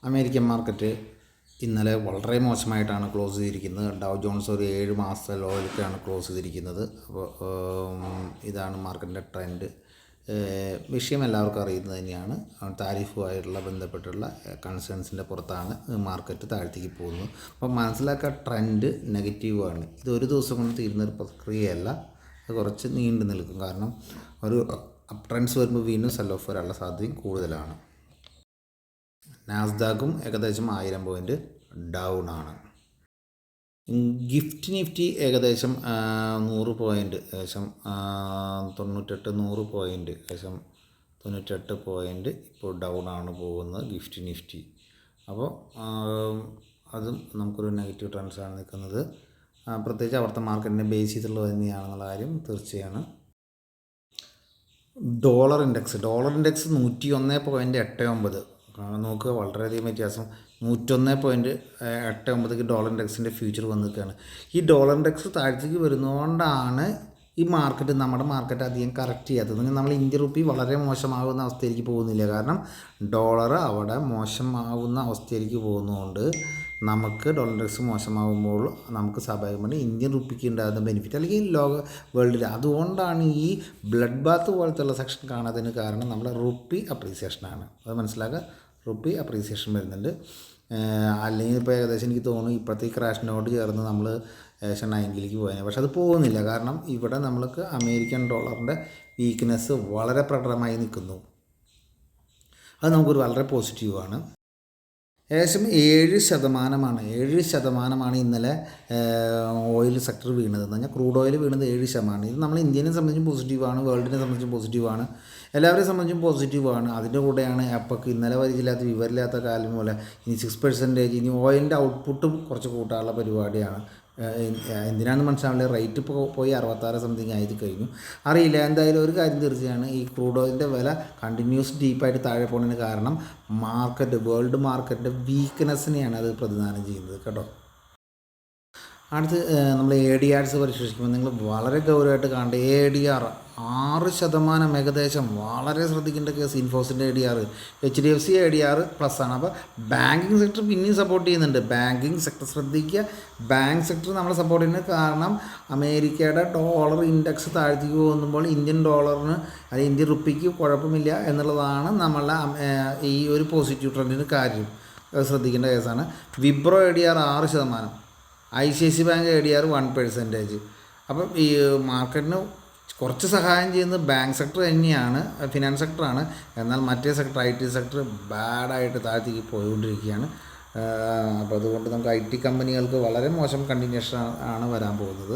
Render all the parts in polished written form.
American market ഇന്നലെ വളരെ മോശമായിട്ടാണ് ക്ലോസ് ചെയ്തിരിക്കുന്നത്. ഡൗ ജോൺസ് ഒരു 7 മാസത്തെ ലോയിലേക്കാണ് ക്ലോസ് ചെയ്തിരിക്കുന്നത്. അപ്പോൾ ഇതാണ് മാർക്കറ്റിൻ്റെ ട്രെൻഡ്. വിഷയം എല്ലാവർക്കും അറിയുന്നത് തന്നെയാണ്. താരിഫുമായിട്ടുള്ള ബന്ധപ്പെട്ടുള്ള കൺസേൺസിൻ്റെ പുറത്താണ് മാർക്കറ്റ് താഴ്ത്തേക്ക് പോകുന്നത്. അപ്പോൾ മനസ്സിലാക്കുക, ട്രെൻഡ് നെഗറ്റീവാണ്. ഇത് ഒരു ദിവസം കൊണ്ട് തീരുന്നൊരു പ്രക്രിയയല്ല, അത് കുറച്ച് നീണ്ടു നിൽക്കും. കാരണം ഒരു അപ് ട്രെൻഡ്സ് വരുമ്പോൾ വീണ്ടും സെൽ ഓഫ് വരാനുള്ള സാധ്യതയും കൂടുതലാണ്. നാസ്ഡാക്കും ഏകദേശം 1000 പോയിൻറ്റ് ഡൗൺ ആണ്. ഗിഫ്റ്റ് നിഫ്റ്റി ഏകദേശം 100 പോയിൻറ്റ്, ഏകദേശം 100 പോയിൻറ്റ്, ഏകദേശം 98 പോയിൻറ്റ് ഇപ്പോൾ ഡൗൺ ആണ് പോകുന്നത് ഗിഫ്റ്റ് നിഫ്റ്റി. അപ്പോൾ അതും നമുക്കൊരു നെഗറ്റീവ് ട്രെൻഡ്സാണ് നിൽക്കുന്നത്. പ്രത്യേകിച്ച് അവിടുത്തെ മാർക്കറ്റിനെ ബേസ് ചെയ്തിട്ടുള്ളത് തന്നെയാണെന്നുള്ള കാര്യം തീർച്ചയാണ്. ഡോളർ ഇൻഡെക്സ് 101.89 നോക്കുക, വളരെയധികം വ്യത്യാസം. 101.89 ഡോളർ ഇൻഡെക്സിൻ്റെ ഫ്യൂച്ചർ വന്നിരിക്കുകയാണ്. ഈ ഡോളർ ഇൻഡെക്സ് താഴ്ത്തേക്ക് വരുന്നതുകൊണ്ടാണ് ഈ മാർക്കറ്റ്, നമ്മുടെ മാർക്കറ്റ് അധികം കറക്റ്റ് ചെയ്യാത്തത്. നമ്മൾ ഇന്ത്യ റുപ്പി വളരെ മോശമാകുന്ന അവസ്ഥയിലേക്ക് പോകുന്നില്ല. കാരണം ഡോളർ അവിടെ മോശമാവുന്ന അവസ്ഥയിലേക്ക് പോകുന്നതുകൊണ്ട് നമുക്ക് ഡോളർ ഇൻഡെക്സ് മോശമാകുമ്പോൾ നമുക്ക് സ്വാഭാവികമായിട്ട് ഇന്ത്യൻ റുപ്പിക്ക് ഉണ്ടാകുന്ന ബെനിഫിറ്റ്, അല്ലെങ്കിൽ ലോക വേൾഡിൽ, അതുകൊണ്ടാണ് ഈ ബ്ലഡ് ബാത്ത് പോലത്തുള്ള സെക്ഷൻ കാണാത്തതിന് കാരണം നമ്മുടെ റുപ്പി അപ്രീസിയേഷനാണ്. അത് മനസ്സിലാക്കുക, റുപ്പി അപ്രീസിയേഷൻ വരുന്നുണ്ട്. അല്ലെങ്കിൽ ഇപ്പോൾ ഏകദേശം എനിക്ക് തോന്നുന്നു ഇപ്പോഴത്തെ ഈ ക്രാഷിനോട് ചേർന്ന് നമ്മൾ ഏകദേശം 90ലേക്ക് പോയത്. പക്ഷെ അത് പോകുന്നില്ല. കാരണം ഇവിടെ നമ്മൾക്ക് അമേരിക്കൻ ഡോളറിൻ്റെ വീക്ക്നെസ് വളരെ പ്രകടമായി നിൽക്കുന്നു. അത് നമുക്കൊരു വളരെ പോസിറ്റീവാണ്. ഏകദേശം 7% ഇന്നലെ ഓയിൽ സെക്ടർ വീണത്. എന്ന് പറഞ്ഞാൽ ക്രൂഡ് ഓയിൽ വീണത് 7%. ഇത് നമ്മൾ ഇന്ത്യനെ സംബന്ധിച്ചും പോസിറ്റീവാണ്, വേൾഡിനെ സംബന്ധിച്ചും പോസിറ്റീവാണ്, എല്ലാവരെയും സംബന്ധിച്ചും പോസിറ്റീവാണ്. അതിൻ്റെ കൂടെയാണ് അപ്പൊക്ക് ഇന്നലെ വരില്ലാത്ത വിവരമില്ലാത്ത കാലം പോലെ ഇനി 6%, ഇനി ഓയിലിൻ്റെ ഔട്ട്പുട്ടും കുറച്ച് കൂട്ടാനുള്ള പരിപാടിയാണ്. എന്തിനാണെന്ന് മനസ്സിലാവില്ല. റേറ്റ് ഇപ്പോൾ പോയി 66 സംതിങ് ആയത് കഴിഞ്ഞു, അറിയില്ല. എന്തായാലും ഒരു കാര്യം തീർച്ചയാണ്, ഈ ക്രൂഡ് ഓയിലിൻ്റെ വില കണ്ടിന്യൂസ് ഡീപ്പായിട്ട് താഴെ പോകുന്നതിന് കാരണം മാർക്കറ്റ്, വേൾഡ് മാർക്കറ്റിൻ്റെ വീക്ക്നെസ്സിനെയാണ് അത് പ്രതിദാനം ചെയ്യുന്നത് കേട്ടോ. അടുത്ത് നമ്മൾ ADRs പരിശോധിക്കുമ്പോൾ നിങ്ങൾ വളരെ ഗൗരവമായിട്ട് കാണേണ്ട ADR 6% ഏകദേശം. വളരെ ശ്രദ്ധിക്കേണ്ട കേസ് ഇൻഫോസിൻ്റെ ADR, HDFC ADR പ്ലസ് ആണ്. അപ്പോൾ ബാങ്കിങ് സെക്ടർ പിന്നെയും സപ്പോർട്ട് ചെയ്യുന്നുണ്ട്. ബാങ്കിങ് സെക്ടർ ശ്രദ്ധിക്കുക, ബാങ്ക് സെക്ടർ നമ്മളെ സപ്പോർട്ട് ചെയ്യുന്നത് കാരണം അമേരിക്കയുടെ ഡോളർ ഇൻഡെക്സ് താഴ്ത്തേക്ക് പോകുമ്പോൾ ഇന്ത്യൻ ഡോളറിന് അല്ലെങ്കിൽ ഇന്ത്യൻ റുപ്പിക്ക് കുഴപ്പമില്ല എന്നുള്ളതാണ് നമ്മളെ ഈ ഒരു പോസിറ്റീവ് ട്രെൻഡിന് കാര്യം. ശ്രദ്ധിക്കേണ്ട കേസാണ്. വിബ്രോ ADR 6%, ICICI ബാങ്ക് ADR 1%. അപ്പം ഈ മാർക്കറ്റിന് കുറച്ച് സഹായം ചെയ്യുന്നത് ബാങ്ക് സെക്ടർ തന്നെയാണ്, ഫിനാൻസ് സെക്ടറാണ്. എന്നാൽ മറ്റേ സെക്ടർ, IT സെക്ടർ ബാഡായിട്ട് താഴ്ത്തേക്ക് പോയിക്കൊണ്ടിരിക്കുകയാണ്. അപ്പോൾ അതുകൊണ്ട് നമുക്ക് IT കമ്പനികൾക്ക് വളരെ മോശം കണ്ടിന്യൂഷൻ ആണ് വരാൻ പോകുന്നത്.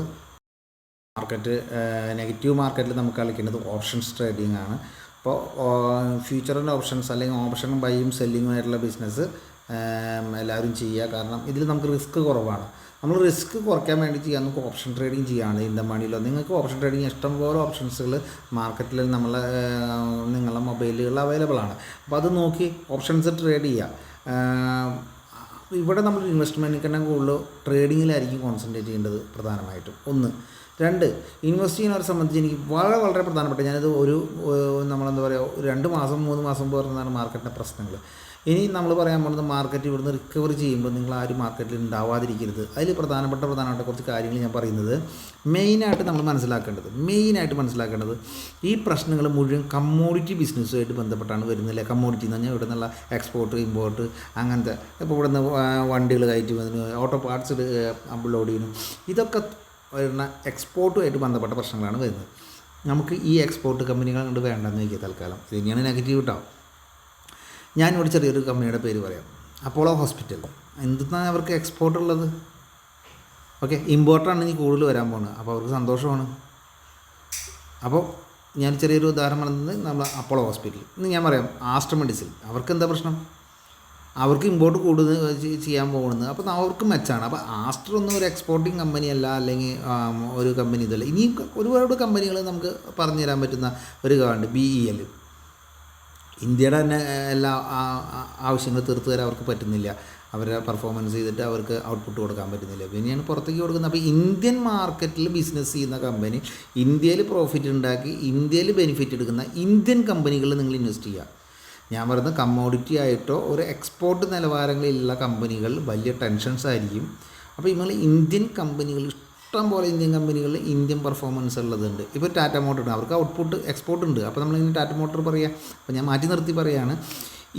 മാർക്കറ്റ് നെഗറ്റീവ് മാർക്കറ്റിൽ നമുക്ക് കളിക്കേണ്ടത് ഓപ്ഷൻസ് ട്രേഡിംഗ് ആണ്. അപ്പോൾ ഫ്യൂച്ചറിൻ്റെ ഓപ്ഷൻസ് അല്ലെങ്കിൽ ഓപ്ഷൻ ബൈയും സെല്ലിങ്ങുമായിട്ടുള്ള ബിസിനസ് എല്ലാവരും ചെയ്യുക. കാരണം ഇതിൽ നമുക്ക് റിസ്ക് കുറവാണ്. നമ്മൾ റിസ്ക് കുറയ്ക്കാൻ വേണ്ടി ചെയ്യാൻ നമുക്ക് ഓപ്ഷൻ ട്രേഡിങ് ചെയ്യുകയാണ്. ഇൻ ദ മണിയിലോ നിങ്ങൾക്ക് ഓപ്ഷൻ ട്രേഡിങ് ഇഷ്ടംപോലെ ഓപ്ഷൻസുകൾ മാർക്കറ്റിൽ നിങ്ങളുടെ മൊബൈലുകളിൽ അവൈലബിൾ ആണ്. അപ്പോൾ അത് നോക്കി ഓപ്ഷൻസ് ട്രേഡ് ചെയ്യുക. ഇവിടെ നമ്മൾ ഇൻവെസ്റ്റ്മെൻറ്റിനെ കൂടുതൽ ട്രേഡിങ്ങിലായിരിക്കും കോൺസെൻട്രേറ്റ് ചെയ്യേണ്ടത് പ്രധാനമായിട്ടും. 1. 2, ഇൻവെസ്റ്റ് ചെയ്യുന്നവരെ സംബന്ധിച്ച് എനിക്ക് വളരെ വളരെ പ്രധാനപ്പെട്ട, ഞാനിത് നമ്മളെന്താ പറയുക, 2 മാസം 3 മാസം പറഞ്ഞതാണ് മാർക്കറ്റിൻ്റെ പ്രശ്നങ്ങൾ. ഇനി നമ്മൾ പറയാൻ പോകുന്നത് മാർക്കറ്റ് ഇവിടുന്ന് റിക്കവർ ചെയ്യുമ്പോൾ നിങ്ങൾ ആരും മാർക്കറ്റിൽ ഉണ്ടാവാതിരിക്കരുത്. അതിൽ പ്രധാനപ്പെട്ട കുറച്ച് കാര്യങ്ങൾ ഞാൻ പറയുന്നത്. മെയിനായിട്ട് മനസ്സിലാക്കേണ്ടത് ഈ പ്രശ്നങ്ങൾ മുഴുവൻ കമ്മോഡിറ്റി ബിസിനസ്സുമായിട്ട് ബന്ധപ്പെട്ടാണ് വരുന്നില്ല. കമ്മോഡിറ്റി എന്ന് പറഞ്ഞാൽ ഇവിടെ നിന്നുള്ള എക്സ്പോർട്ട്, ഇമ്പോർട്ട്, അങ്ങനത്തെ. ഇപ്പോൾ ഇവിടെ നിന്ന് വണ്ടികൾ കയറ്റുന്നതിന്, ഓട്ടോ പാർട്സ് അപ്ലോഡ് ചെയ്യുന്നു, ഇതൊക്കെ വരുന്ന എക്സ്പോർട്ടുമായിട്ട് ബന്ധപ്പെട്ട പ്രശ്നങ്ങളാണ് വരുന്നത്. നമുക്ക് ഈ എക്സ്പോർട്ട് കമ്പനികൾ കൊണ്ട് വേണ്ടെന്ന് വയ്ക്കുക തൽക്കാലം. ഇത് തന്നെയാണ് നെഗറ്റീവ് കേട്ടോ. ഞാനിവിടെ ചെറിയൊരു കമ്പനിയുടെ പേര് പറയാം, അപ്പോളോ ഹോസ്പിറ്റൽ. എന്താണ് അവർക്ക് എക്സ്പോർട്ട് ഉള്ളത്? ഓക്കെ, ഇമ്പോർട്ടാണ് ഇനി കൂടുതൽ വരാൻ പോകുന്നത്. അപ്പോൾ അവർക്ക് സന്തോഷമാണ്. അപ്പോൾ ഞാൻ ചെറിയൊരു ഉദാഹരണം പറയുന്നത് നമ്മൾ അപ്പോളോ ഹോസ്പിറ്റൽ. ഇന്ന് ഞാൻ പറയാം ആസ്റ്റർ മെഡിസിൻ. അവർക്ക് എന്താ പ്രശ്നം? അവർക്ക് ഇമ്പോർട്ട് കൂടുതൽ ചെയ്യാൻ പോകുന്നത്. അപ്പോൾ അവർക്ക് മെച്ചാണ്. അപ്പോൾ ആസ്റ്റർ ഒന്നും ഒരു എക്സ്പോർട്ടിങ് കമ്പനിയല്ല, അല്ലെങ്കിൽ ഒരു കമ്പനി ഇതല്ല. ഇനിയും ഒരുപാട് കമ്പനികൾ നമുക്ക് പറഞ്ഞു തരാൻ പറ്റുന്ന ഒരു കാര്യമുണ്ട്, BEL. ഇന്ത്യയുടെ തന്നെ എല്ലാ ആവശ്യങ്ങൾ തീർത്തു തരാൻ അവർക്ക് പറ്റുന്നില്ല. അവരുടെ പെർഫോമൻസ് ചെയ്തിട്ട് അവർക്ക് ഔട്ട്പുട്ട് കൊടുക്കാൻ പറ്റുന്നില്ല. പിന്നെയാണ് പുറത്തേക്ക് കൊടുക്കുന്നത്. അപ്പോൾ ഇന്ത്യൻ മാർക്കറ്റിൽ ബിസിനസ് ചെയ്യുന്ന കമ്പനി, ഇന്ത്യയിൽ പ്രോഫിറ്റ് ഉണ്ടാക്കി ഇന്ത്യയിൽ ബെനിഫിറ്റ് എടുക്കുന്ന ഇന്ത്യൻ കമ്പനികളിൽ നിങ്ങൾ ഇൻവെസ്റ്റ് ചെയ്യുക. ഞാൻ പറയുന്നത് കമ്മോഡിറ്റി ആയിട്ടോ ഒരു എക്സ്പോർട്ട് നിലവാരങ്ങളിലുള്ള കമ്പനികൾ വലിയ ടെൻഷൻസ് ആയിരിക്കും. അപ്പോൾ നമ്മൾ ഇന്ത്യൻ കമ്പനികൾ ഇഷ്ടം പോലെ ഇന്ത്യൻ കമ്പനികളിൽ ഇന്ത്യൻ പെർഫോമൻസ് ഉള്ളതുണ്ട്. ഇപ്പോൾ ടാറ്റ മോട്ടർ ഉണ്ട്, അവർക്ക് ഔട്ട്പുട്ട് എക്സ്പോർട്ട് ഉണ്ട്. അപ്പോൾ നമ്മളിങ്ങനെ ടാറ്റ മോട്ടർ പറയുക, അപ്പോൾ ഞാൻ മാറ്റി നിർത്തി പറയുകയാണ്,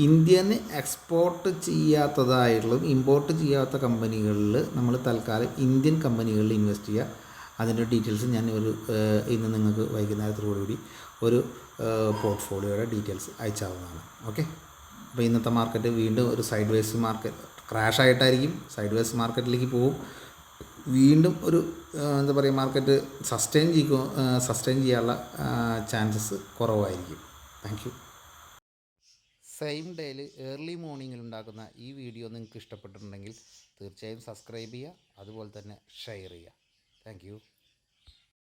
ഇന്ത്യന് എക്സ്പോർട്ട് ചെയ്യാത്തതായിട്ടുള്ളതും ഇമ്പോർട്ട് ചെയ്യാത്ത കമ്പനികളിൽ നമ്മൾ തൽക്കാലം ഇന്ത്യൻ കമ്പനികളിൽ ഇൻവെസ്റ്റ് ചെയ്യുക. അതിൻ്റെ ഡീറ്റെയിൽസ് ഞാൻ ഇന്ന് നിങ്ങൾക്ക് വൈകുന്നേരത്തോടുകൂടി ഒരു പോർട്ട്ഫോളിയോയുടെ ഡീറ്റെയിൽസ് അയച്ചാവുന്നതാണ്. ഓക്കെ. അപ്പോൾ ഇന്നത്തെ മാർക്കറ്റ് വീണ്ടും ഒരു സൈഡ് വേസ് മാർക്കറ്റ് ക്രാഷ് ആയിട്ടായിരിക്കും, സൈഡ് വേസ് മാർക്കറ്റിലേക്ക് പോകും. വീണ്ടും ഒരു എന്താ പറയുക, മാർക്കറ്റ് സസ്റ്റെയിൻ ചെയ്യാനുള്ള ചാൻസസ് കുറവായിരിക്കും. Thank you. സെയിം ഡേയിൽ ഏർലി മോർണിംഗിൽ ഉണ്ടാക്കുന്ന ഈ വീഡിയോ നിങ്ങൾക്ക് ഇഷ്ടപ്പെട്ടിട്ടുണ്ടെങ്കിൽ തീർച്ചയായും സബ്സ്ക്രൈബ് ചെയ്യുക, അതുപോലെ തന്നെ ഷെയർ ചെയ്യുക. Thank you.